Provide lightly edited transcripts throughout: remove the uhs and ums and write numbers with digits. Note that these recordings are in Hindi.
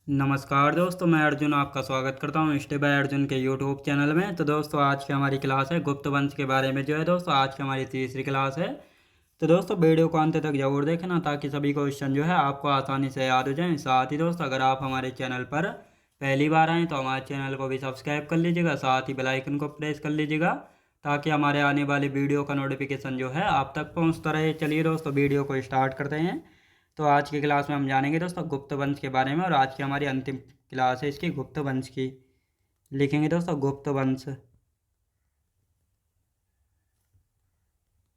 नमस्कार दोस्तों, मैं अर्जुन आपका स्वागत करता हूँ स्टे बाय अर्जुन के यूट्यूब चैनल में। तो दोस्तों आज की हमारी क्लास है गुप्त वंश के बारे में। जो है दोस्तों आज की हमारी तीसरी क्लास है। तो दोस्तों वीडियो को अंत तक जरूर देखना ताकि सभी क्वेश्चन जो है आपको आसानी से याद हो जाएं। साथ ही दोस्तों अगर आप हमारे चैनल पर पहली बार आएँ तो हमारे चैनल को भी सब्सक्राइब कर लीजिएगा, साथ ही बेल आइकन को प्रेस कर लीजिएगा ताकि हमारे आने वाली वीडियो का नोटिफिकेशन जो है आप तक पहुँचता रहे। चलिए दोस्तों वीडियो को स्टार्ट करते हैं। तो आज की क्लास में हम जानेंगे दोस्तों गुप्त वंश के बारे में, और आज की हमारी अंतिम क्लास है इसकी गुप्त वंश की। लिखेंगे दोस्तों गुप्त वंश।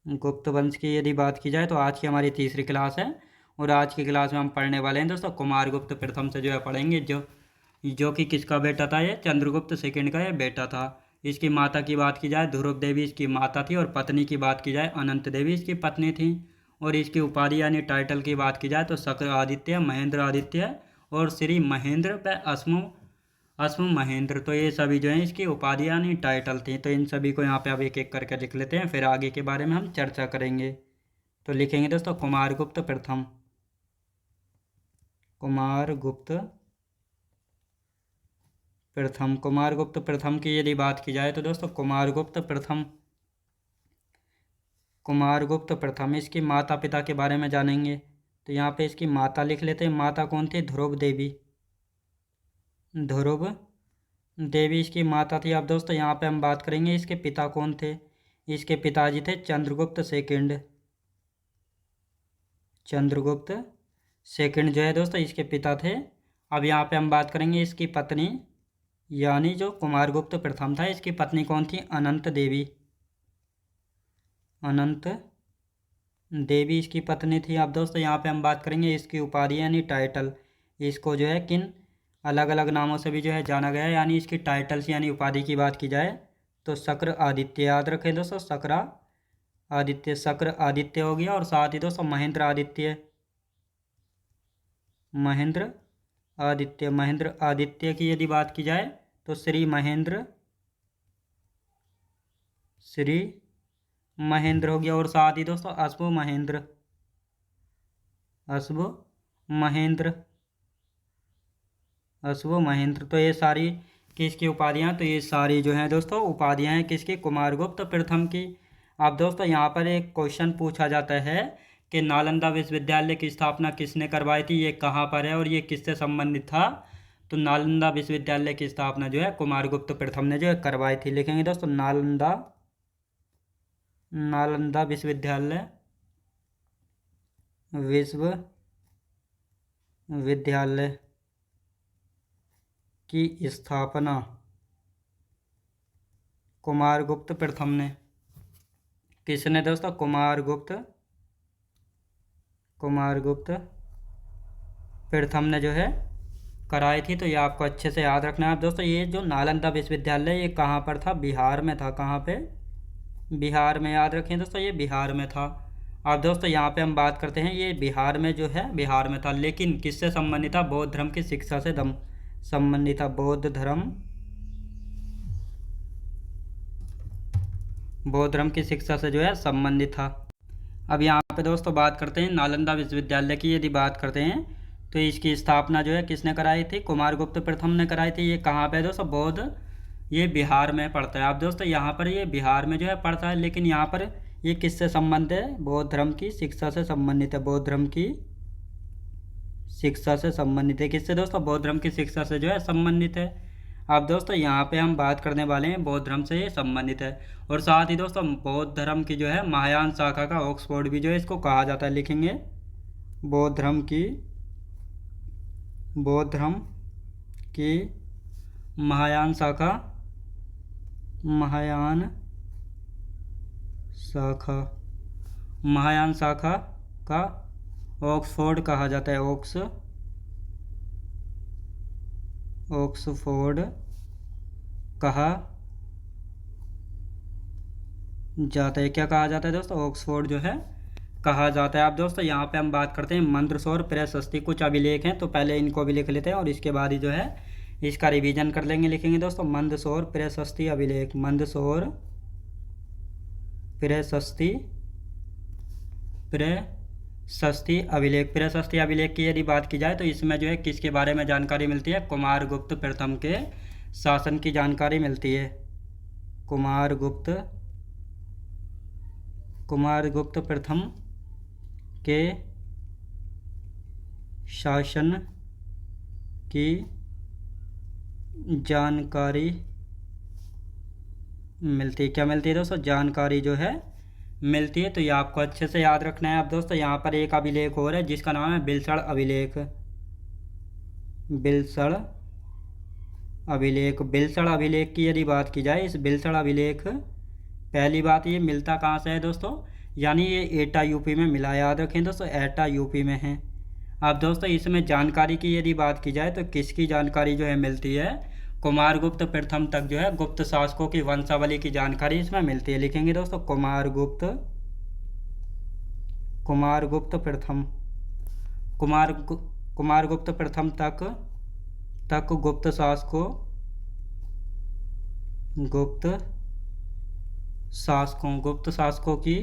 गुप्त वंश की यदि बात की जाए तो आज की हमारी तीसरी क्लास है, और आज की क्लास में हम पढ़ने वाले हैं दोस्तों कुमारगुप्त प्रथम से जो है पढ़ेंगे, जो कि किसका बेटा था। ये चंद्रगुप्त सेकंड का ये बेटा था। इसकी माता की बात की जाए ध्रुव देवी इसकी माता थी, और पत्नी की बात की जाए अनंत देवी इसकी पत्नी थी। और इसकी उपाधि यानी टाइटल की बात की जाए तो शक्र आदित्य, महेंद्र आदित्य और श्री महेंद्र व अश्व महेंद्र। तो ये सभी जो है इसकी उपाधि यानी टाइटल थी। तो इन सभी को यहाँ पे अब एक एक करके लिख लेते हैं, फिर आगे के बारे में हम चर्चा करेंगे। तो लिखेंगे दोस्तों कुमारगुप्त प्रथम। कुमारगुप्त प्रथम। कुमारगुप्त प्रथम की यदि बात की जाए तो दोस्तों कुमारगुप्त प्रथम इसकी माता पिता के बारे में जानेंगे। तो यहाँ पे इसकी माता लिख लेते हैं। माता कौन थी? ध्रुव देवी। ध्रुव देवी इसकी माता थी। अब दोस्तों यहाँ पे हम बात करेंगे इसके पिता कौन थे। इसके पिताजी थे चंद्रगुप्त सेकंड। चंद्रगुप्त सेकंड जो है दोस्तों इसके पिता थे। अब यहाँ पे हम बात करेंगे इसकी पत्नी, यानी जो कुमारगुप्त प्रथम था इसकी पत्नी कौन थी? अनंत देवी। अनंत देवी इसकी पत्नी थी। अब दोस्तों यहाँ पे हम बात करेंगे इसकी उपाधि यानी टाइटल। इसको जो है किन अलग अलग नामों से भी जो है जाना गया है, यानी इसकी टाइटल्स यानी उपाधि की बात की जाए तो शक्र आदित्य। याद रखें दोस्तों शक्र आदित्य। शक्र आदित्य हो गया, और साथ ही दोस्तों महेंद्र आदित्य। महेंद्र आदित्य। महेंद्र आदित्य की यदि बात की जाए तो श्री महेंद्र हो गया, और साथ ही दोस्तों अश्व महेंद्र। अश्व महेंद्र। अश्व महेंद्र। तो ये सारी किसकी उपाधियाँ? तो ये सारी जो हैं दोस्तों उपाधियाँ हैं किसकी? कुमारगुप्त प्रथम की। अब दोस्तों यहाँ पर एक क्वेश्चन पूछा जाता है कि नालंदा विश्वविद्यालय की स्थापना किसने करवाई थी, ये कहाँ पर है और ये किससे संबंधित था। तो नालंदा विश्वविद्यालय की स्थापना जो है कुमारगुप्त प्रथम ने जो है करवाई थी। लिखेंगे दोस्तों नालंदा विश्वविद्यालय की स्थापना कुमारगुप्त प्रथम ने। किसने दोस्तों? कुमारगुप्त प्रथम ने जो है कराई थी। तो ये आपको अच्छे से याद रखना है। दोस्तों ये जो नालंदा विश्वविद्यालय ये कहाँ पर था? बिहार में था। कहाँ पे? बिहार में। याद रखें दोस्तों ये बिहार में था। अब दोस्तों यहाँ पे हम बात करते हैं ये बिहार में जो है बिहार में था, लेकिन किससे संबंधित था? बौद्ध धर्म की शिक्षा से संबंधित था। बौद्ध धर्म की शिक्षा से जो है संबंधित था। अब यहाँ पे दोस्तों बात करते हैं नालंदा विश्वविद्यालय की यदि बात करते हैं तो इसकी स्थापना जो है किसने कराई थी? कुमारगुप्त प्रथम ने कराई थी। ये कहाँ पे है दोस्तों? ये बिहार में पड़ता है। अब दोस्तों यहाँ पर ये बिहार में जो है पड़ता है, लेकिन यहाँ पर ये किससे संबंधित है? बौद्ध धर्म की शिक्षा से संबंधित है। बौद्ध धर्म की शिक्षा से संबंधित है। किससे दोस्तों? बौद्ध धर्म की शिक्षा से जो है संबंधित है। अब दोस्तों यहाँ पे हम बात करने वाले हैं बौद्ध धर्म से ये संबंधित है, और साथ ही दोस्तों बौद्ध धर्म की जो है महायान शाखा का ऑक्सफोर्ड भी जो है इसको कहा जाता है। लिखेंगे बौद्ध धर्म की महायान शाखा का ऑक्सफोर्ड कहा जाता है। ऑक्सफोर्ड कहा जाता है। क्या कहा जाता है दोस्तों? ऑक्सफोर्ड जो है कहा जाता है। अब दोस्तों यहाँ पे हम बात करते हैं मंदसौर प्रशस्ति। कुछ अभिलेख हैं तो पहले इनको भी लिख लेते हैं, और इसके बाद ही जो है इसका रिवीजन कर लेंगे। लिखेंगे दोस्तों मंदसौर प्रशस्ति अभिलेख। मंदसौर प्रशस्ति षष्ठी अभिलेख। प्रशस्ति अभिलेख की यदि बात की जाए तो इसमें जो है किसके बारे में जानकारी मिलती है? कुमारगुप्त प्रथम के शासन की जानकारी मिलती है। कुमारगुप्त प्रथम के शासन की जानकारी मिलती है। क्या मिलती है दोस्तों? जानकारी जो है मिलती है। तो ये आपको अच्छे से याद रखना है। अब दोस्तों यहाँ पर एक अभिलेख और है जिसका नाम है बिलसड़ अभिलेख। बिलसड़ अभिलेख की यदि बात की जाए, इस बिलसड़ अभिलेख, पहली बात ये मिलता कहाँ से है दोस्तों? यानी ये एटा यूपी में मिला। याद रखें दोस्तों, एटा यूपी में है। अब दोस्तों इसमें जानकारी की यदि बात की जाए तो किसकी जानकारी जो है मिलती है? कुमारगुप्त प्रथम तक जो है गुप्त शासकों की वंशावली की जानकारी इसमें मिलती है। लिखेंगे दोस्तों कुमारगुप्त प्रथम, कुमारगुप्त प्रथम तक गुप्त शासकों की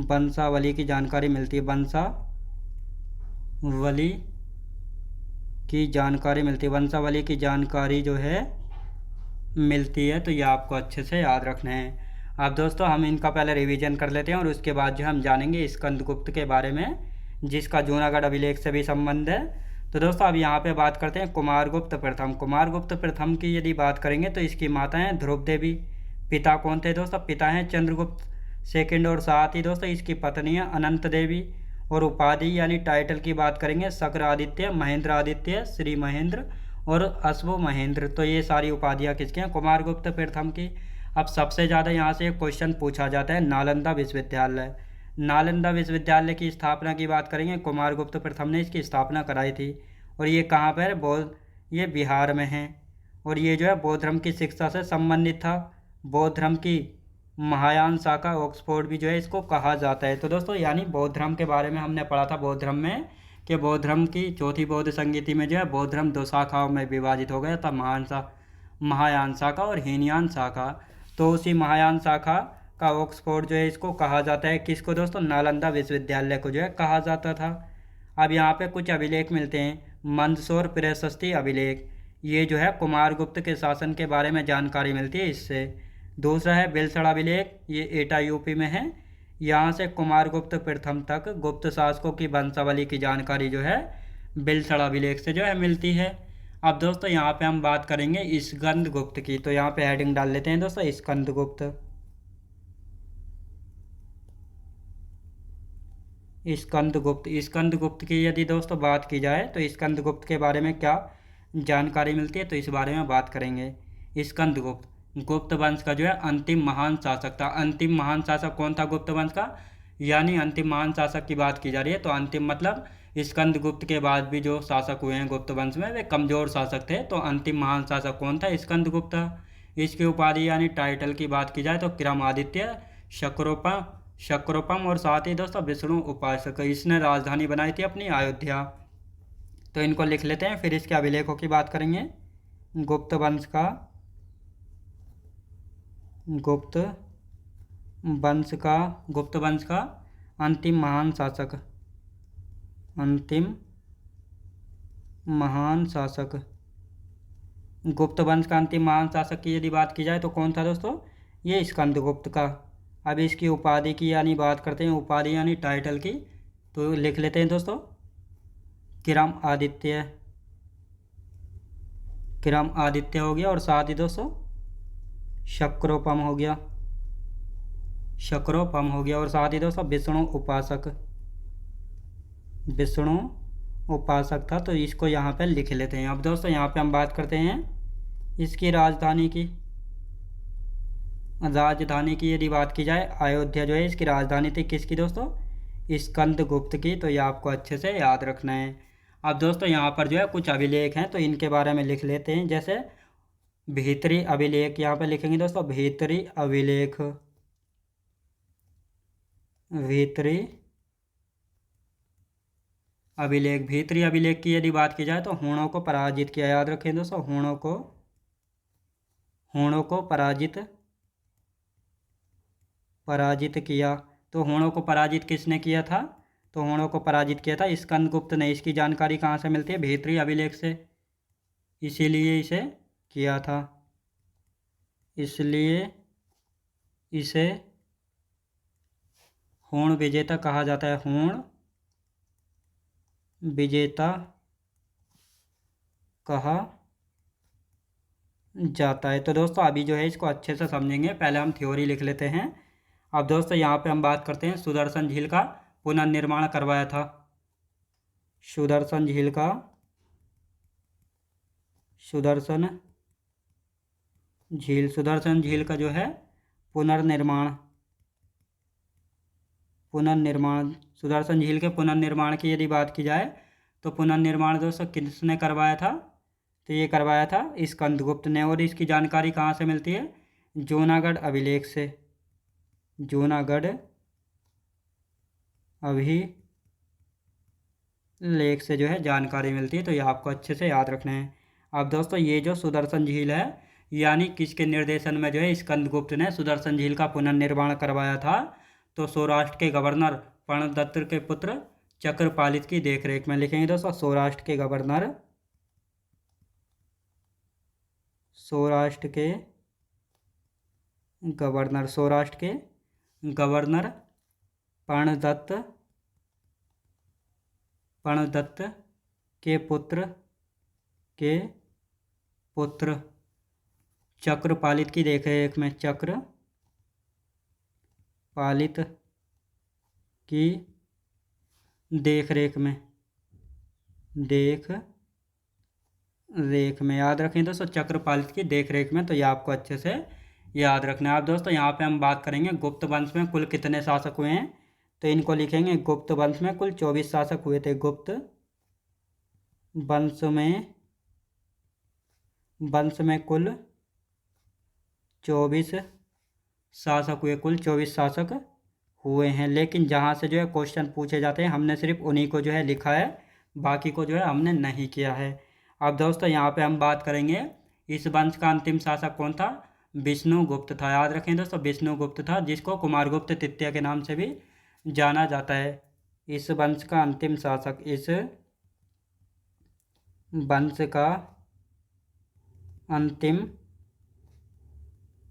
वंशावली की जानकारी मिलती है। वंशावली की जानकारी जो है मिलती है। तो ये आपको अच्छे से याद रखना है। अब दोस्तों हम इनका पहले रिवीजन कर लेते हैं और उसके बाद जो हम जानेंगे स्कंदगुप्त के बारे में, जिसका जूनागढ़ अभिलेख से भी संबंध है। तो दोस्तों अब यहाँ पे बात करते हैं कुमारगुप्त प्रथम की यदि बात करेंगे तो इसकी माता हैं ध्रुव देवी। पिता कौन थे दोस्तों? पिता हैं चंद्रगुप्त सेकंड, और साथ ही दोस्तों इसकी पत्नी है अनंत देवी। और उपाधि यानी टाइटल की बात करेंगे शक्र आदित्य, महेंद्र आदित्य, श्री महेंद्र और अश्व महेंद्र। तो ये सारी उपाधियाँ किसके हैं? कुमारगुप्त प्रथम की। अब सबसे ज़्यादा यहाँ से एक क्वेश्चन पूछा जाता है नालंदा विश्वविद्यालय की स्थापना की बात करेंगे। कुमारगुप्त प्रथम ने इसकी स्थापना कराई थी। और ये कहाँ पर है? ये बिहार में है। और ये जो है बौद्ध धर्म की शिक्षा से संबंधित था। बौद्ध धर्म की महायान शाखा, ऑक्सफोर्ड भी जो है इसको कहा जाता है। तो दोस्तों यानी बौद्ध धर्म के बारे में हमने पढ़ा था बौद्ध धर्म में कि बौद्ध धर्म की चौथी बौद्ध संगीति में जो है बौद्ध धर्म 2 शाखाओं में विभाजित हो गया था, महायान शाखा और हीनयान शाखा। तो उसी महायान शाखा का ऑक्सफोर्ड जो है इसको कहा जाता है। किसको दोस्तों? नालंदा विश्वविद्यालय को जो है कहा जाता था। अब यहाँ पे कुछ अभिलेख मिलते हैं। मंदसौर प्रशस्ति अभिलेख, ये जो है कुमारगुप्त के शासन के बारे में जानकारी मिलती है इससे। दूसरा है बिलसड़ अभिलेख, ये एटा यूपी में है। यहाँ से कुमारगुप्त प्रथम तक गुप्त शासकों की वंशावली की जानकारी जो है बिलसड़ अभिलेख से जो है मिलती है। अब दोस्तों यहाँ पे हम बात करेंगे स्कंदगुप्त की। तो यहाँ पे हेडिंग डाल लेते हैं दोस्तों स्कंदगुप्त। स्कंदगुप्त की यदि दोस्तों बात की जाए तो स्कंदगुप्त के बारे में क्या जानकारी मिलती है, तो इस बारे में बात करेंगे। स्कंदगुप्त गुप्त वंश का जो है अंतिम महान शासक था। अंतिम महान शासक कौन था गुप्त वंश का? यानी अंतिम महान शासक की बात की जा रही है तो अंतिम मतलब स्कंदगुप्त के बाद भी जो शासक हुए हैं गुप्त वंश में वे कमजोर शासक थे। तो अंतिम महान शासक कौन था? स्कंदगुप्त। इसकी उपाधि यानी टाइटल की बात की जाए तो क्रमादित्य, शक्रोपम और साथ ही दोस्तों विष्णु उपासक। इसने राजधानी बनाई थी अपनी अयोध्या। तो इनको लिख लेते हैं, फिर इसके अभिलेखों की बात करेंगे। गुप्त वंश का अंतिम महान शासक गुप्त वंश का अंतिम महान शासक की यदि बात की जाए तो कौन था दोस्तों? ये स्कंदगुप्त का। अब इसकी उपाधि की यानी बात करते हैं, उपाधि यानी टाइटल की। तो लिख लेते हैं दोस्तों क्रम आदित्य हो गया, और साथ ही दोस्तों शक्रोपम हो गया, और साथ ही दोस्तों विष्णु उपासक था। तो इसको यहाँ पे लिख लेते हैं। अब दोस्तों यहाँ पे हम बात करते हैं इसकी राजधानी की यदि बात की जाए, अयोध्या जो है इसकी राजधानी थी किसकी दोस्तों? स्कंदगुप्त की। तो ये आपको अच्छे से याद रखना है। अब दोस्तों यहाँ पर जो है कुछ अभिलेख हैं तो इनके बारे में लिख लेते हैं। जैसे भीतरी अभिलेख, यहाँ पे लिखेंगे दोस्तों भीतरी अभिलेख की यदि बात की जाए तो हूणों को पराजित किया। याद रखें दोस्तों, हूणों को पराजित किया तो हुणों को पराजित किसने किया था? तो हुणों को पराजित किया था स्कंदगुप्त ने। इसकी जानकारी कहाँ से मिलती है? भीतरी अभिलेख से, इसीलिए इसे किया था, इसलिए इसे हुण विजेता कहा जाता है। हुण विजेता कहा जाता है। तो दोस्तों अभी जो है इसको अच्छे से समझेंगे, पहले हम थ्योरी लिख लेते हैं। अब दोस्तों यहाँ पे हम बात करते हैं सुदर्शन झील का पुनर्निर्माण करवाया था। सुदर्शन झील का सुदर्शन झील का जो है पुनर्निर्माण सुदर्शन झील के पुनर्निर्माण की यदि बात की जाए तो पुनर्निर्माण दोस्तों किसने करवाया था? तो ये करवाया था स्कंदगुप्त ने। और इसकी जानकारी कहाँ से मिलती है? जूनागढ़ अभिलेख से। जूनागढ़ अभिलेख से जो है जानकारी मिलती है, तो ये आपको अच्छे से याद रखना है। अब दोस्तों ये जो सुदर्शन झील है, यानी किसके निर्देशन में जो है स्कंदगुप्त ने सुदर्शन झील का पुनर्निर्माण करवाया था? तो सौराष्ट्र के गवर्नर प्रणदत्त के पुत्र चक्रपालित की देखरेख में। लिखेंगे दोस्तों सौराष्ट्र के गवर्नर प्रणदत्त के पुत्र चक्रपालित की देखरेख में। चक्रपालित की देखरेख में याद रखें दोस्तों, चक्रपालित की देखरेख में। तो ये आपको अच्छे से याद रखना है। अब दोस्तों यहाँ पे हम बात करेंगे गुप्त वंश में कुल कितने शासक हुए हैं। तो इनको लिखेंगे गुप्त वंश में कुल 24 शासक हुए थे। गुप्त वंश में कुल 24 शासक हुए, कुल 24 शासक हुए हैं। लेकिन जहाँ से जो है क्वेश्चन पूछे जाते हैं हमने सिर्फ उन्हीं को जो है लिखा है, बाकी को जो है हमने नहीं किया है। अब दोस्तों यहाँ पे हम बात करेंगे इस वंश का अंतिम शासक कौन था? विष्णुगुप्त था। याद रखें दोस्तों विष्णुगुप्त था, जिसको कुमारगुप्त तृतीय के नाम से भी जाना जाता है। इस वंश का अंतिम शासक, इस वंश का अंतिम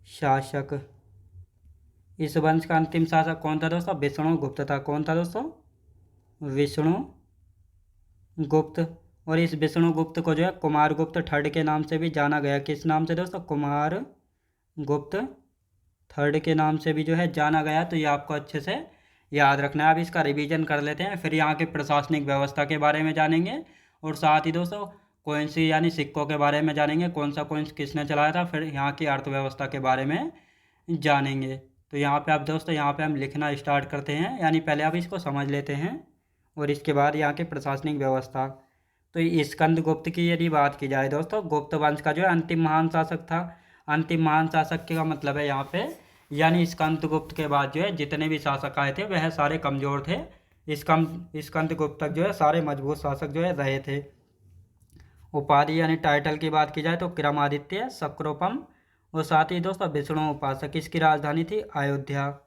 शासक, इस वंश का अंतिम शासक कौन था दोस्तों? विष्णुगुप्त था। कौन था दोस्तों? विष्णुगुप्त। और इस विष्णुगुप्त को जो है कुमारगुप्त थर्ड के नाम से भी जाना गया। किस नाम से दोस्तों? कुमारगुप्त थर्ड के नाम से भी जो है जाना गया। तो ये आपको अच्छे से याद रखना है। अब इसका रिवीजन कर लेते हैं, फिर यहाँ के प्रशासनिक व्यवस्था के बारे में जानेंगे, और साथ ही दोस्तों करेंसी यानी सिक्कों के बारे में जानेंगे, कौन सा कॉइन्स किसने चलाया था, फिर यहाँ की अर्थव्यवस्था के बारे में जानेंगे। तो यहाँ पे आप दोस्तों यहाँ पे हम लिखना स्टार्ट करते हैं, यानी पहले आप इसको समझ लेते हैं और इसके बाद यहाँ के प्रशासनिक व्यवस्था। तो स्कंदगुप्त की यदि बात की जाए दोस्तों, गुप्त वंश का जो है अंतिम महान शासक था। अंतिम महान शासक का मतलब है यहाँ पे, यानी स्कंदगुप्त के बाद जो है जितने भी शासक आए थे वह सारे कमज़ोर थे। स्कंदगुप्त तक जो है सारे मजबूत शासक जो है रहे थे। उपाधि यानी टाइटल की बात की जाए तो क्रमादित्य, सक्रोपम, और साथ ही दोस्तों विष्णु उपासक। इसकी राजधानी थी अयोध्या।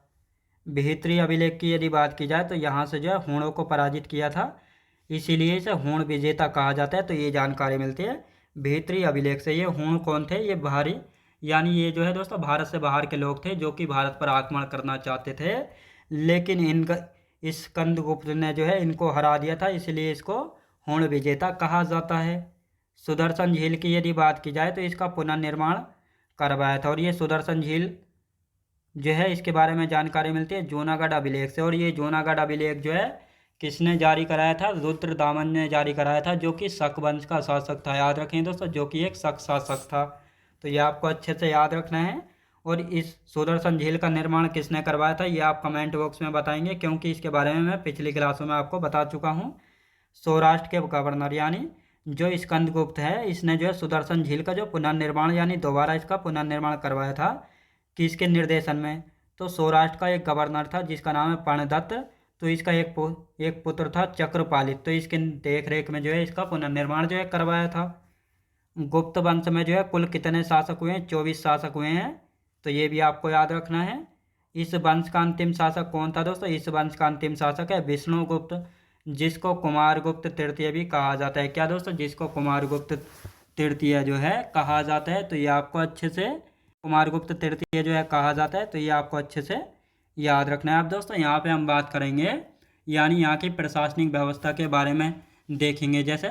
भीतरी अभिलेख की यदि बात की जाए तो यहाँ से जो है हुणों को पराजित किया था, इसीलिए इसे हुण विजेता कहा जाता है। तो ये जानकारी मिलती है भीतरी अभिलेख से। ये हुण कौन थे? ये बाहरी, यानी ये जो है दोस्तों भारत से बाहर के लोग थे जो कि भारत पर आक्रमण करना चाहते थे, लेकिन इनका स्कंदगुप्त ने जो है इनको हरा दिया था, इसलिए इसको हुण विजेता कहा जाता है। सुदर्शन झील की यदि बात की जाए तो इसका पुनर्निर्माण करवाया था, और ये सुदर्शन झील जो है इसके बारे में जानकारी मिलती है जूनागढ़ अभिलेख से। और ये जूनागढ़ अभिलेख जो है किसने जारी कराया था? रुद्रदामन ने जारी कराया था, जो कि शक वंश का शासक था। याद रखें दोस्तों, जो कि एक शक शासक था। तो ये आपको अच्छे से याद रखना है। और इस सुदर्शन झील का निर्माण किसने करवाया था ये आप कमेंट बॉक्स में बताएंगे, क्योंकि इसके बारे में मैं पिछली क्लासों में आपको बता चुका हूँ। सौराष्ट्र के गवर्नर यानी जो स्कंदगुप्त है, इसने जो है सुदर्शन झील का जो पुनर्निर्माण यानी दोबारा इसका पुनर्निर्माण करवाया था। किसके निर्देशन में? तो सौराष्ट्र का एक गवर्नर था जिसका नाम है प्रणदत्त। तो इसका एक पुत्र था चक्रपालित। तो इसके देख रेख में जो है इसका पुनर्निर्माण जो है करवाया था। गुप्त वंश में जो है कुल कितने शासक हुए हैं? 24 शासक हुए हैं। तो ये भी आपको याद रखना है। इस वंश का अंतिम शासक कौन था दोस्तों? इस वंश का अंतिम शासक है विष्णुगुप्त, जिसको कुमारगुप्त तृतीय भी कहा जाता है। क्या दोस्तों? जिसको कुमारगुप्त तृतीय जो है कहा जाता है। तो ये आपको अच्छे से कुमारगुप्त तृतीय जो है कहा जाता है, तो ये आपको अच्छे से याद रखना है। अब दोस्तों यहाँ पे हम बात करेंगे यानी यहाँ की प्रशासनिक व्यवस्था के बारे में देखेंगे। जैसे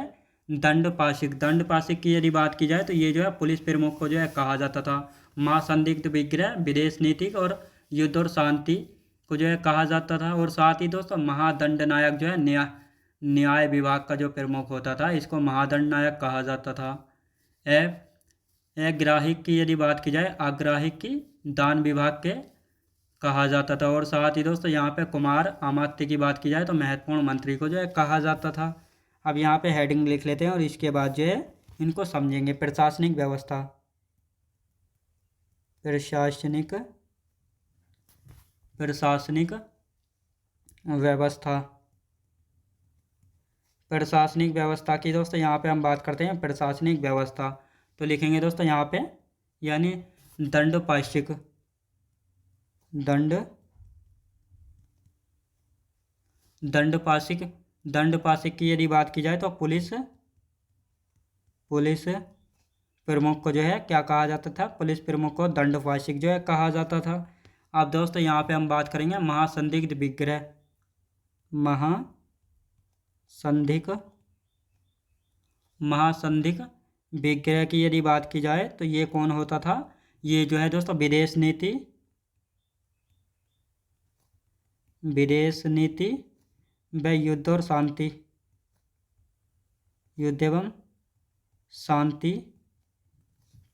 दंड पाशिक की यदि बात की जाए तो ये जो है पुलिस प्रमुख को जो है कहा जाता था। महासंदिग्ध विग्रह, विदेश नीति और युद्ध और शांति को जो है कहा जाता था। और साथ ही दोस्तों महादंड नायक जो है न्याय विभाग का जो प्रमुख होता था, इसको महादंड नायक कहा जाता था। अग्राहिक की यदि बात की जाए, अग्राहिक की दान विभाग के कहा जाता था। और साथ ही दोस्तों यहाँ पे कुमार अमात्य की बात की जाए तो महत्वपूर्ण मंत्री को जो है कहा जाता था। अब यहाँ पे हेडिंग लिख लेते हैं और इसके बाद जो है इनको समझेंगे। प्रशासनिक व्यवस्था, प्रशासनिक व्यवस्था, प्रशासनिक व्यवस्था की दोस्तों यहाँ पे हम बात करते हैं प्रशासनिक व्यवस्था। तो लिखेंगे दोस्तों यहाँ पे यानी दंडपाशिक, दंडपाशिक की यदि बात की जाए तो पुलिस प्रमुख को जो है क्या कहा जाता था? पुलिस प्रमुख को दंडपाशिक जो है कहा जाता था। अब दोस्तों यहाँ पे हम बात करेंगे महासंदिग्ध विग्रह, महासंदिग्ध विग्रह की यदि बात की जाए तो ये कौन होता था? ये जो है दोस्तों विदेश नीति व युद्ध और शांति, युद्ध एवं शांति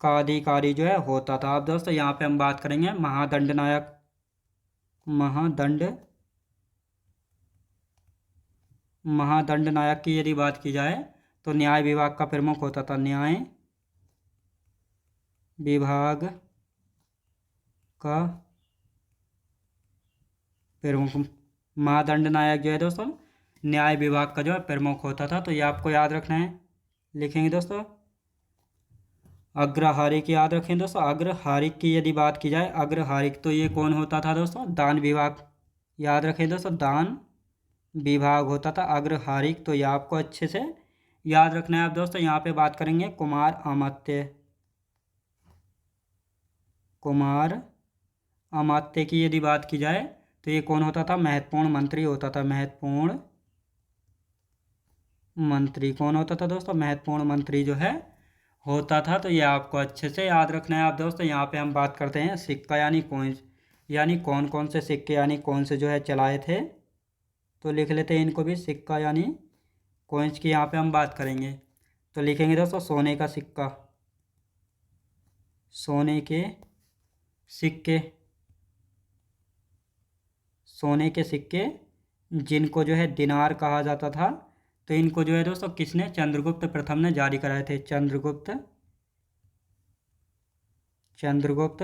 का अधिकारी जो है होता था। अब दोस्तों यहाँ पे हम बात करेंगे महादंड नायक की यदि बात की जाए तो न्याय विभाग का प्रमुख होता था। न्याय विभाग का प्रमुख महादंड नायक जो है दोस्तों न्याय विभाग का जो है प्रमुख होता था। तो ये आपको याद रखना है। लिखेंगे दोस्तों अग्रहारिक, याद रखें दोस्तों। अग्रहारिक की यदि बात की जाए, अग्रहारिक तो ये कौन होता था दोस्तों? दान विभाग, याद रखें दोस्तों दान विभाग होता था अग्रहारिक। तो ये आपको अच्छे से याद रखना है। अब दोस्तों यहाँ पे बात करेंगे कुमार अमात्य की यदि बात की जाए तो ये कौन होता था? महत्वपूर्ण मंत्री होता था। महत्वपूर्ण मंत्री कौन होता था दोस्तों? महत्वपूर्ण मंत्री जो है होता था। तो ये आपको अच्छे से याद रखना है। आप दोस्तों यहाँ पे हम बात करते हैं सिक्का यानी कॉइन्स, यानी कौन कौन से सिक्के यानी कौन से जो है चलाए थे। तो लिख लेते हैं इनको भी, सिक्का यानी कॉइन्स की यहाँ पे हम बात करेंगे। तो लिखेंगे दोस्तों सोने का सिक्का, सोने के सिक्के जिनको जो है दिनार कहा जाता था। तो इनको जो है दोस्तों किसने? चंद्रगुप्त प्रथम ने जारी कराए थे। चंद्रगुप्त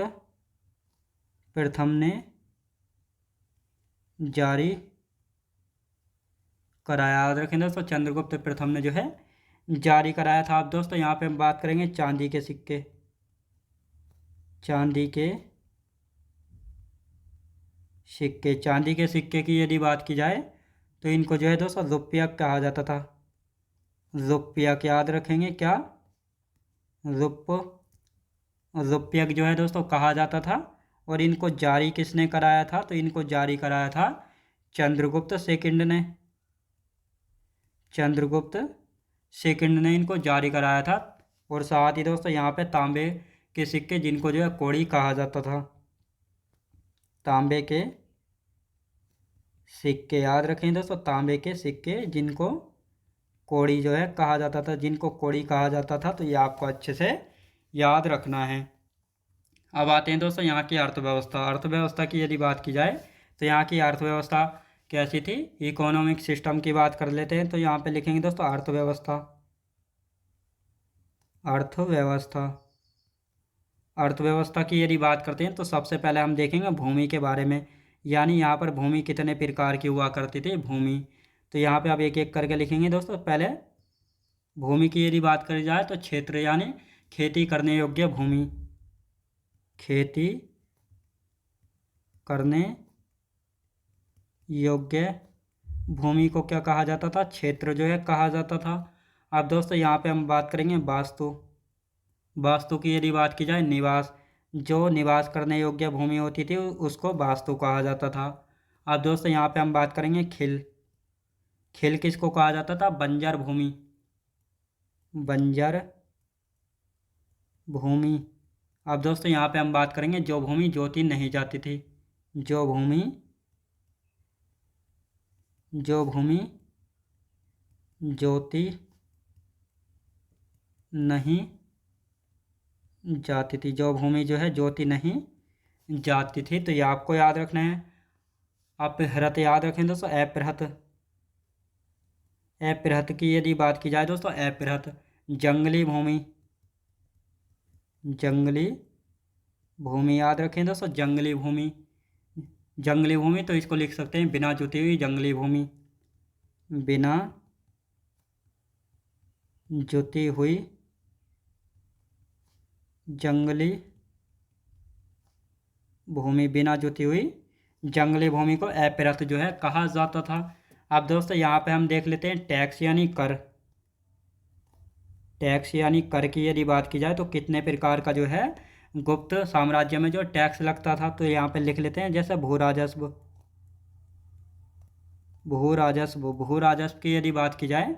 प्रथम ने जारी कराया। याद रखें दोस्तों चंद्रगुप्त प्रथम ने जो है जारी कराया था। अब दोस्तों यहाँ पे हम बात करेंगे चांदी के सिक्के, चांदी के सिक्के की यदि बात की जाए तो इनको जो है दोस्तों रुपयक कहा जाता था। रुपयक, याद रखेंगे क्या? रुपयक जो है दोस्तों कहा जाता था। और इनको जारी किसने कराया था? तो इनको जारी कराया था चंद्रगुप्त सेकंड ने। इनको जारी कराया था। और साथ ही दोस्तों यहाँ पे तांबे के सिक्के जिनको जो है कौड़ी कहा जाता था। तांबे के सिक्के, याद रखें दोस्तों तांबे के सिक्के जिनको कौड़ी जो है कहा जाता था, जिनको कौड़ी कहा जाता था। तो ये आपको अच्छे से याद रखना है। अब आते हैं दोस्तों यहाँ की अर्थव्यवस्था की यदि बात की जाए तो यहाँ की अर्थव्यवस्था कैसी थी? इकोनॉमिक सिस्टम की बात कर लेते हैं। तो यहाँ पे लिखेंगे दोस्तों अर्थव्यवस्था की यदि बात करते हैं तो सबसे पहले हम देखेंगे भूमि के बारे में, यानी यहाँ पर भूमि कितने प्रकार की हुआ करती थी भूमि। तो यहाँ पे आप एक एक करके लिखेंगे दोस्तों। पहले भूमि की यदि बात करी जाए तो क्षेत्र यानी खेती करने योग्य भूमि, खेती करने योग्य भूमि को क्या कहा जाता था? क्षेत्र जो है कहा जाता था। अब दोस्तों यहाँ पे हम बात करेंगे वास्तु। वास्तु की यदि बात की जाए, निवास, जो निवास करने योग्य भूमि होती थी उसको वास्तु कहा जाता था। अब दोस्तों यहाँ पे हम बात करेंगे खिल। खिल किसको कहा जाता था? बंजर भूमि। बंजर भूमि। अब दोस्तों यहाँ पे हम बात करेंगे जो भूमि जोती नहीं जाती थी। जो भूमि जोती नहीं जाती थी। जो भूमि जो है जोती नहीं जाती थी, तो ये आपको याद रखना है। अपहृत याद रखें दोस्तों, अपहृत। अपहृत की यदि बात की जाए दोस्तों, अपहृत जंगली भूमि। जंगली भूमि याद रखें दोस्तों, जंगली भूमि। जंगली भूमि तो इसको लिख सकते हैं बिना जुती हुई जंगली भूमि। बिना जुती हुई जंगली भूमि। बिना जुती हुई जंगली भूमि को अपहृत जो है कहा जाता था। अब दोस्तों यहाँ पे हम देख लेते हैं टैक्स यानी कर। टैक्स यानी कर की यदि बात की जाए तो कितने प्रकार का जो है गुप्त साम्राज्य में जो टैक्स लगता था, तो यहाँ पे लिख लेते हैं। जैसे भू राजस्व। भू राजस्व, भू राजस्व की यदि बात की जाए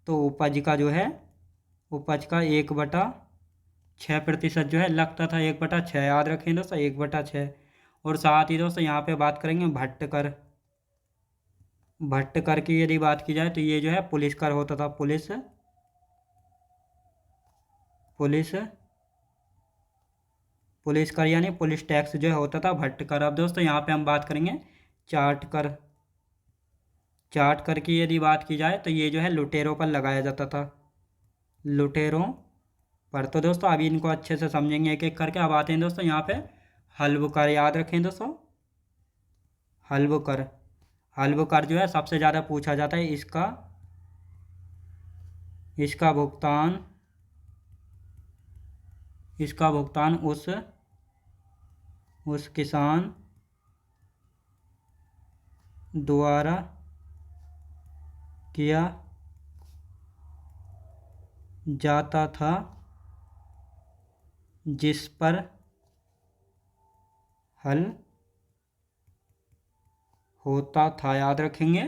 तो उपज का जो है, उपज का 1/6% जो है लगता था। 1/6 याद रखें दोस्तों, 1/6। और साथ ही दोस्तों यहाँ पे बात करेंगे भट्ट कर। भट्ट कर की यदि बात की जाए तो ये जो है पुलिस कर होता था। पुलिस पुलिस कर यानी पुलिस टैक्स जो है होता था भट्ट कर। अब दोस्तों यहाँ पे हम बात करेंगे चार्ट कर। चार्ट कर की यदि बात की जाए तो ये जो है लुटेरों पर लगाया जाता था। लुटेरों पर। तो दोस्तों अभी इनको अच्छे से समझेंगे एक एक करके। अब आते हैं दोस्तों यहाँ पे हल्ब कर। याद रखें दोस्तों, हल्ब कर। हल्ब कर जो है सबसे ज़्यादा पूछा जाता है। इसका भुगतान उस किसान द्वारा किया जाता था जिस पर हल होता था। याद रखेंगे।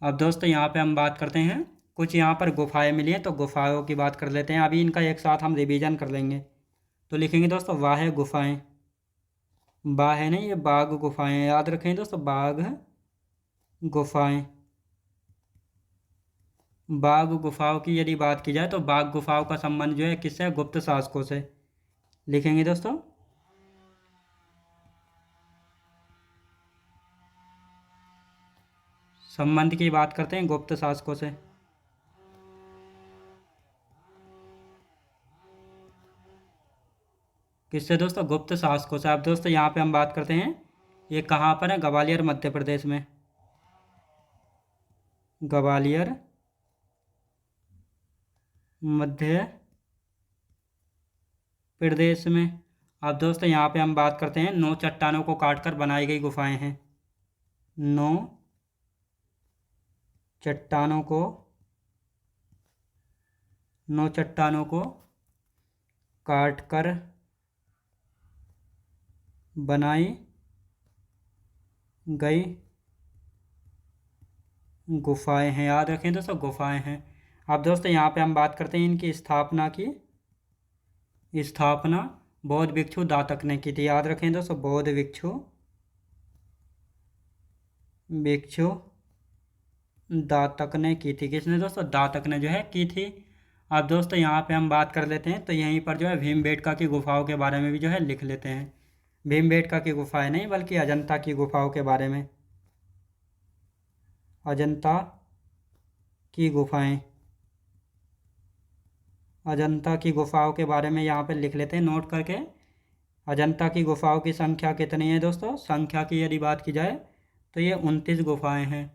अब दोस्तों यहाँ पे हम बात करते हैं, कुछ यहाँ पर गुफाएं मिली हैं तो गुफाओं की बात कर लेते हैं। अभी इनका एक साथ हम रिवीजन कर लेंगे। तो लिखेंगे दोस्तों वाह गुफाएं। बाह है नहीं, ये बाघ गुफाएं। याद रखें दोस्तों, बाघ गुफाएं। बाघ गुफाओं की यदि बात की जाए तो बाघ गुफाओं का संबंध जो है किससे? गुप्त शासकों से। लिखेंगे दोस्तों संबंध की बात करते हैं गुप्त शासकों से। किससे दोस्तों? गुप्त शासकों से। अब दोस्तों यहाँ पे हम बात करते हैं, ये कहाँ पर है? ग्वालियर मध्य प्रदेश में। ग्वालियर मध्य प्रदेश में। अब दोस्तों यहाँ पे हम बात करते हैं 9 चट्टानों को काटकर बनाई गई गुफाएं हैं। 9 चट्टानों को 9 चट्टानों को काटकर बनाई गई गुफाएं हैं। याद रखें दोस्तों, गुफाएं हैं। अब दोस्तों यहाँ पे हम बात करते हैं इनकी स्थापना की। स्थापना बौद्ध भिक्षु दातक ने की थी। याद रखें दोस्तों, बौद्ध भिक्षु दातक ने की थी। किसने दोस्तों? दातक ने जो है की थी। अब दोस्तों यहाँ पे हम बात कर लेते हैं, तो यहीं पर जो है भीमबेटका की गुफाओं के बारे में भी जो है लिख लेते हैं। भीमबेटका की गुफाएं नहीं बल्कि अजंता की गुफाओं के बारे में। अजंता की गुफाएं। अजंता की गुफाओं के बारे में यहाँ पे लिख लेते हैं नोट करके। अजंता की गुफाओं की संख्या कितनी है दोस्तों? संख्या की यदि बात की जाए तो ये 29 गुफाएं हैं।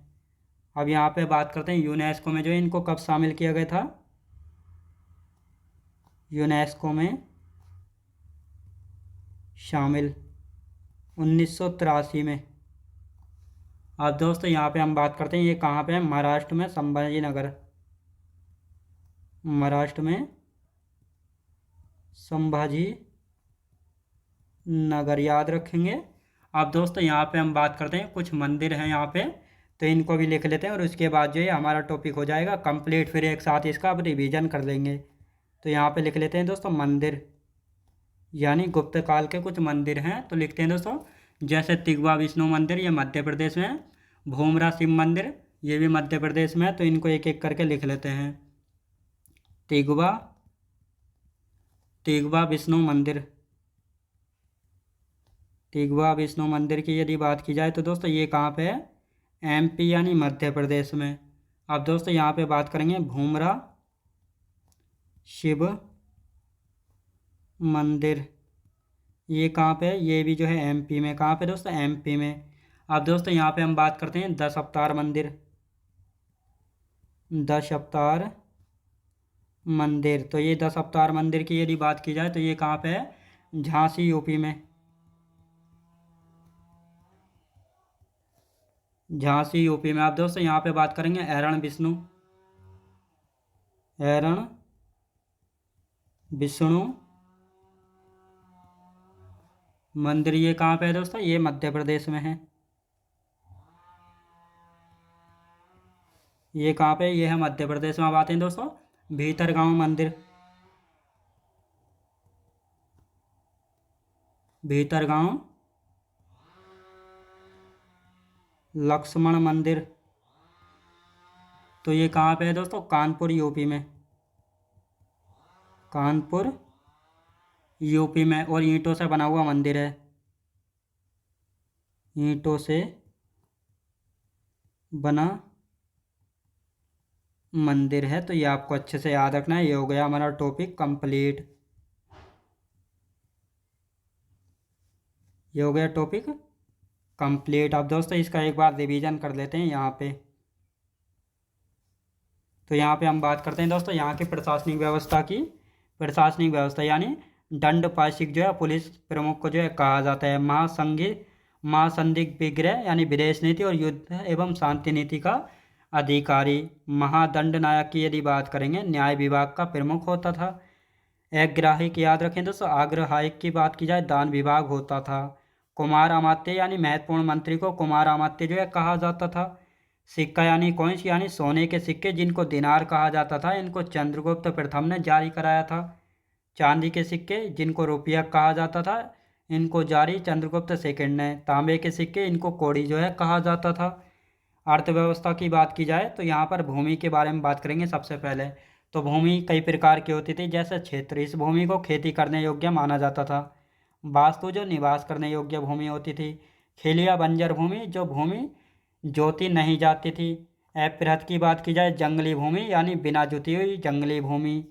अब यहाँ पे बात करते हैं यूनेस्को में जो है इनको कब शामिल किया गया था? यूनेस्को में शामिल 1983 में। अब दोस्तों यहाँ पे हम बात करते हैं ये कहाँ पे है, महाराष्ट्र में संभाजी नगर, महाराष्ट्र में संभाजी नगर, याद रखेंगे। अब दोस्तों यहाँ पे हम बात करते हैं कुछ मंदिर हैं यहाँ पे, तो इनको भी लिख लेते हैं और उसके बाद जो है हमारा टॉपिक हो जाएगा कंप्लीट, फिर एक साथ इसका अब रिवीजन कर लेंगे। तो यहाँ पे लिख लेते हैं दोस्तों मंदिर, यानी गुप्त काल के कुछ मंदिर हैं। तो लिखते हैं दोस्तों, जैसे तिगवा विष्णु मंदिर, ये मध्य प्रदेश में है। भूमरा शिव मंदिर, ये भी मध्य प्रदेश में है। तो इनको एक एक करके लिख लेते हैं। तिगवा विष्णु मंदिर, तिगवा विष्णु मंदिर की यदि बात की जाए तो दोस्तों ये कहाँ पे है, एमपी यानी मध्य प्रदेश में। अब दोस्तों यहाँ पे बात करेंगे भूमरा शिव मंदिर, ये कहाँ पे है, ये भी जो है एमपी में। कहाँ पे दोस्तों, एमपी में। अब दोस्तों यहाँ पे हम बात करते हैं 10 अवतार मंदिर, 10 अवतार मंदिर। तो ये 10 अवतार मंदिर की यदि बात की जाए तो ये कहाँ पे है, झांसी यूपी में, झांसी यूपी में। आप दोस्तों यहाँ पे बात करेंगे ऐरण विष्णु मंदिर, ये कहाँ पे है दोस्तों, ये मध्य प्रदेश में है। ये कहाँ पे, ये है मध्य प्रदेश में। अब आते हैं दोस्तों भीतरगांव मंदिर, भीतरगांव लक्ष्मण मंदिर, तो ये कहाँ पे है दोस्तों, कानपुर यूपी में, कानपुर यूपी में। और ईंटों से बना हुआ मंदिर है, ईंटों से बना मंदिर है। तो ये आपको अच्छे से याद रखना है। ये हो गया हमारा टॉपिक कंप्लीट, ये हो गया टॉपिक कंप्लीट। अब दोस्तों इसका एक बार रिवीजन कर लेते हैं यहाँ पे। तो यहाँ पे हम बात करते हैं दोस्तों यहाँ की प्रशासनिक व्यवस्था की। प्रशासनिक व्यवस्था यानी दंडपाशिक जो है पुलिस प्रमुख को जो है कहा जाता है। महासंदिग्ध विग्रह यानी विदेश नीति और युद्ध एवं शांति नीति का अधिकारी। महादंड नायक की यदि बात करेंगे न्याय विभाग का प्रमुख होता था। अग्राहिक याद रखें दोस्तों, आग्रहायक की बात की जाए दान विभाग होता था। कुमार अमात्य यानी महत्वपूर्ण मंत्री को कुमार अमात्य जो है कहा जाता था। सिक्का यानी कॉइन्स यानी सोने के सिक्के जिनको दिनार कहा जाता था, इनको चंद्रगुप्त प्रथम ने जारी कराया था। चांदी के सिक्के जिनको रुपया कहा जाता था, इनको जारी चंद्रगुप्त सेकंड ने। तांबे के सिक्के इनको कौड़ी जो है कहा जाता था। अर्थव्यवस्था की बात की जाए तो यहाँ पर भूमि के बारे में बात करेंगे सबसे पहले। तो भूमि कई प्रकार की होती थी, जैसे क्षेत्र, इस भूमि को खेती करने योग्य माना जाता था। वास्तु जो निवास करने योग्य भूमि होती थी। खेलिया बंजर भूमि, जो भूमि जोती नहीं जाती थी। अपृहत की बात की जाए जंगली भूमि यानी बिना जोती हुई जंगली भूमि।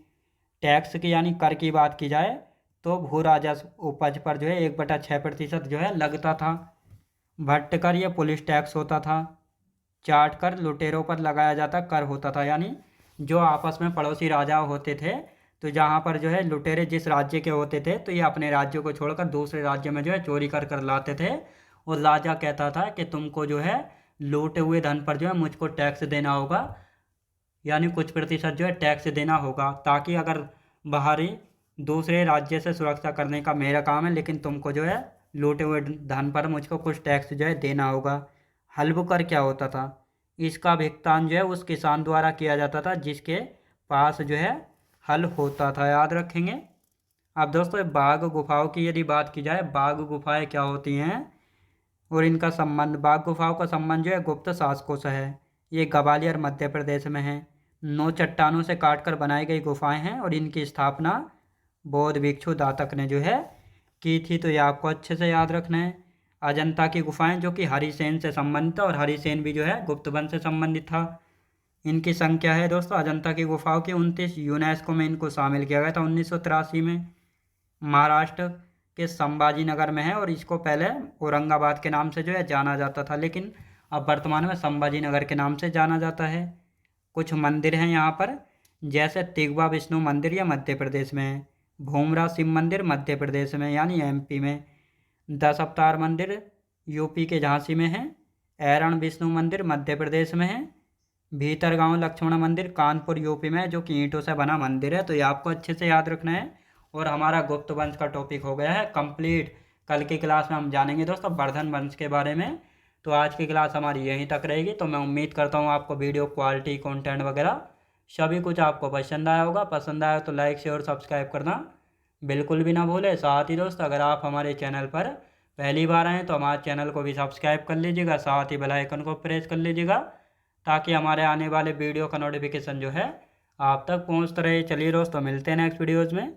टैक्स की यानी कर की बात की जाए तो भू राजस्व उपज पर जो है 1/6% जो है लगता था। भट्ट कर यह पुलिस टैक्स होता था। चाट कर लुटेरों पर लगाया जाता कर होता था, यानी जो आपस में पड़ोसी राजा होते थे, तो जहाँ पर जो है लुटेरे जिस राज्य के होते थे तो ये अपने राज्यों को छोड़कर दूसरे राज्य में जो है चोरी कर कर लाते थे। और राजा कहता था कि तुमको जो है लूटे हुए धन पर जो है मुझको टैक्स देना होगा, यानी कुछ प्रतिशत जो है टैक्स देना होगा, ताकि अगर बाहरी दूसरे राज्य से सुरक्षा करने का मेरा काम है, लेकिन तुमको जो है लूटे हुए धन पर मुझको कुछ टैक्स जो है देना होगा। हल्ब कर क्या होता था, इसका भुगतान जो है उस किसान द्वारा किया जाता था जिसके पास जो है हल होता था, याद रखेंगे। अब दोस्तों बाघ गुफाओं की यदि बात की जाए, बाघ गुफाएं क्या होती हैं और इनका संबंध, बाघ गुफाओं का संबंध जो है गुप्त शासकों से है। ये ग्वालियर मध्य प्रदेश में है। 9 चट्टानों से काटकर बनाई गई गुफाएं हैं और इनकी स्थापना बौद्ध भिक्षु दातक ने जो है की थी। तो ये आपको अच्छे से याद रखना है। अजंता की गुफाएं जो कि हरिसेन से संबंधित है, और हरिसेन भी जो है गुप्त वंश से संबंधित था। इनकी संख्या है दोस्तों अजंता की गुफाओं की 29। यूनेस्को में इनको शामिल किया गया था 1983 में। महाराष्ट्र के संभाजी नगर में है और इसको पहले औरंगाबाद के नाम से जो है जाना जाता था, लेकिन अब वर्तमान में संभाजी नगर के नाम से जाना जाता है। कुछ मंदिर हैं यहाँ पर, जैसे तिगवा विष्णु मंदिर, या मध्य प्रदेश में है। भूमरा शिव मंदिर मध्य प्रदेश में यानी एमपी में। दस अवतार मंदिर यूपी के झांसी में है। ऐरण विष्णु मंदिर मध्य प्रदेश में है। भीतरगांव लक्ष्मण मंदिर कानपुर यूपी में है, जो कि ईंटों से बना मंदिर है। तो ये आपको अच्छे से याद रखना है। और हमारा गुप्त वंश का टॉपिक हो गया है कंप्लीट। कल की क्लास में हम जानेंगे दोस्तों वर्धन वंश के बारे में। तो आज की क्लास हमारी यहीं तक रहेगी। तो मैं उम्मीद करता हूँ आपको वीडियो क्वालिटी कंटेंट वगैरह सभी कुछ आपको पसंद आया होगा। पसंद आया तो लाइक शेयर सब्सक्राइब करना बिल्कुल भी ना भूले। साथ ही दोस्त अगर आप हमारे चैनल पर पहली बार आएँ तो हमारे चैनल को भी सब्सक्राइब कर लीजिएगा, साथ ही बेल आइकन को प्रेस कर लीजिएगा ताकि हमारे आने वाले वीडियो का नोटिफिकेशन जो है आप तक पहुंचता रहे। चलिए दोस्तों मिलते हैं नेक्स्ट वीडियोज़ में।